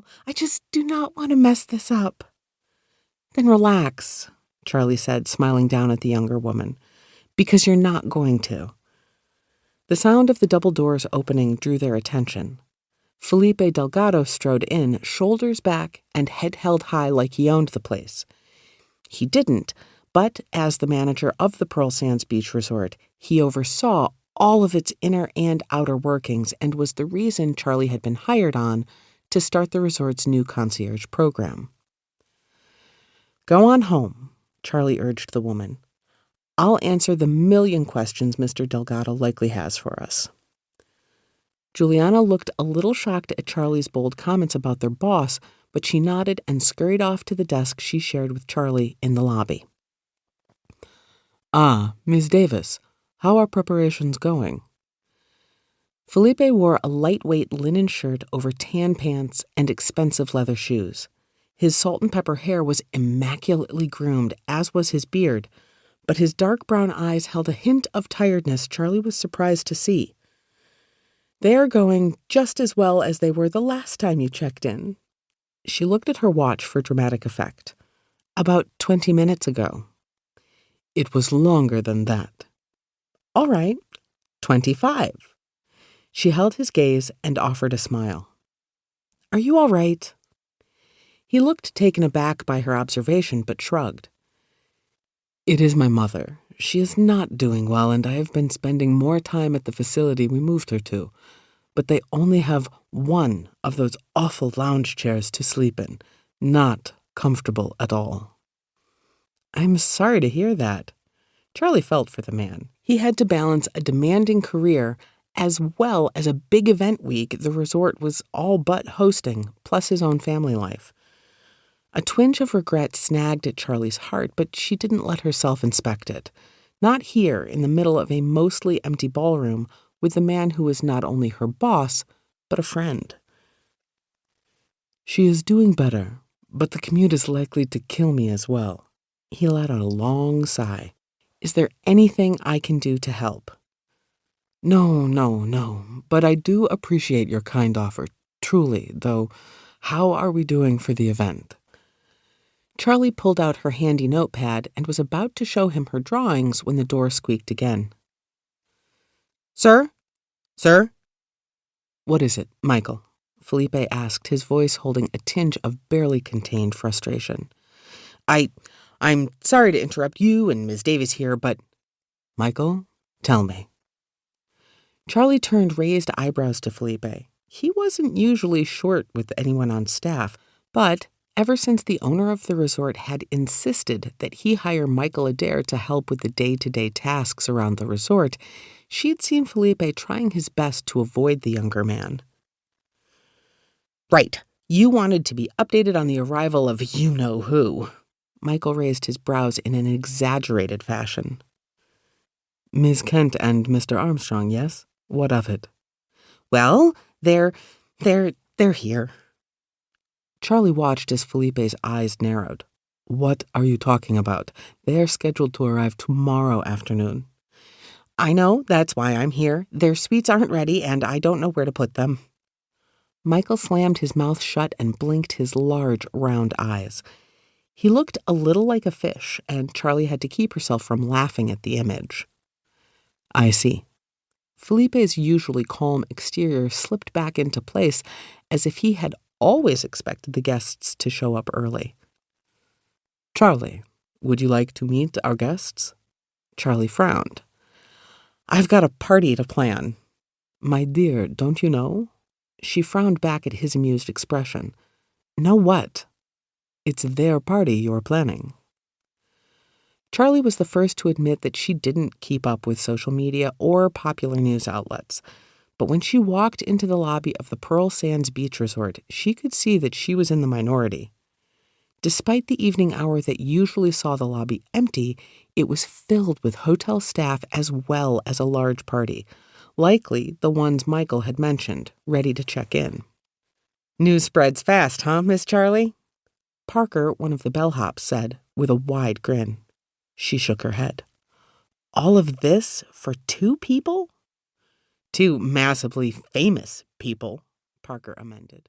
Michael. I just do not want to mess this up." "Then relax," Charlie said, smiling down at the younger woman, "because you're not going to." The sound of the double doors opening drew their attention. Felipe Delgado strode in, shoulders back and head held high like he owned the place. He didn't, but as the manager of the Pearl Sands Beach Resort, he oversaw all of its inner and outer workings and was the reason Charlie had been hired on to start the resort's new concierge program. "Go on home," Charlie urged the woman. "I'll answer the million questions Mr. Delgado likely has for us." Juliana looked a little shocked at Charlie's bold comments about their boss, but she nodded and scurried off to the desk she shared with Charlie in the lobby. "Ah, Miss Davis, how are preparations going?" Felipe wore a lightweight linen shirt over tan pants and expensive leather shoes. His salt and pepper hair was immaculately groomed, as was his beard, but his dark brown eyes held a hint of tiredness Charlie was surprised to see. "They are going just as well as they were the last time you checked in." She looked at her watch for dramatic effect. "About 20 minutes ago." "It was longer than that." "All right, 25. She held his gaze and offered a smile. "Are you all right?" He looked taken aback by her observation, but shrugged. "It is my mother. She is not doing well, and I have been spending more time at the facility we moved her to. But they only have one of those awful lounge chairs to sleep in. Not comfortable at all." "I'm sorry to hear that." Charlie felt for the man. He had to balance a demanding career as well as a big event week the resort was all but hosting, plus his own family life. A twinge of regret snagged at Charlie's heart, but she didn't let herself inspect it. Not here, in the middle of a mostly empty ballroom, with the man who was not only her boss, but a friend. "She is doing better, but the commute is likely to kill me as well." He let out a long sigh. "Is there anything I can do to help?" No, but I do appreciate your kind offer, truly, though. How are we doing for the event?" Charlie pulled out her handy notepad and was about to show him her drawings when the door squeaked again. "Sir? Sir?" "What is it, Michael?" Felipe asked, his voice holding a tinge of barely contained frustration. I'm sorry to interrupt you and Miss Davis here, but—" "Michael, tell me." Charlie turned raised eyebrows to Felipe. He wasn't usually short with anyone on staff, but ever since the owner of the resort had insisted that he hire Michael Adair to help with the day-to-day tasks around the resort, she had seen Felipe trying his best to avoid the younger man. "Right. You wanted to be updated on the arrival of you-know-who." Michael raised his brows in an exaggerated fashion. "Miss Kent and Mr. Armstrong, yes? What of it?" "Well, they're here." Charlie watched as Felipe's eyes narrowed. "What are you talking about? They are scheduled to arrive tomorrow afternoon." "I know, that's why I'm here. Their suites aren't ready, and I don't know where to put them." Michael slammed his mouth shut and blinked his large, round eyes. He looked a little like a fish, and Charlie had to keep herself from laughing at the image. "I see." Felipe's usually calm exterior slipped back into place as if he had always expected the guests to show up early. "Charlie, would you like to meet our guests?" Charlie frowned. "I've got a party to plan." "My dear, don't you know?" She frowned back at his amused expression. "Know what?" "It's their party you're planning." Charlie was the first to admit that she didn't keep up with social media or popular news outlets. But when she walked into the lobby of the Pearl Sands Beach Resort, she could see that she was in the minority. Despite the evening hour that usually saw the lobby empty, it was filled with hotel staff as well as a large party, likely the ones Michael had mentioned, ready to check in. "News spreads fast, huh, Miss Charlie?" Parker, one of the bellhops, said, with a wide grin. She shook her head. "All of this for 2 people?" "2 massively famous people," Parker amended.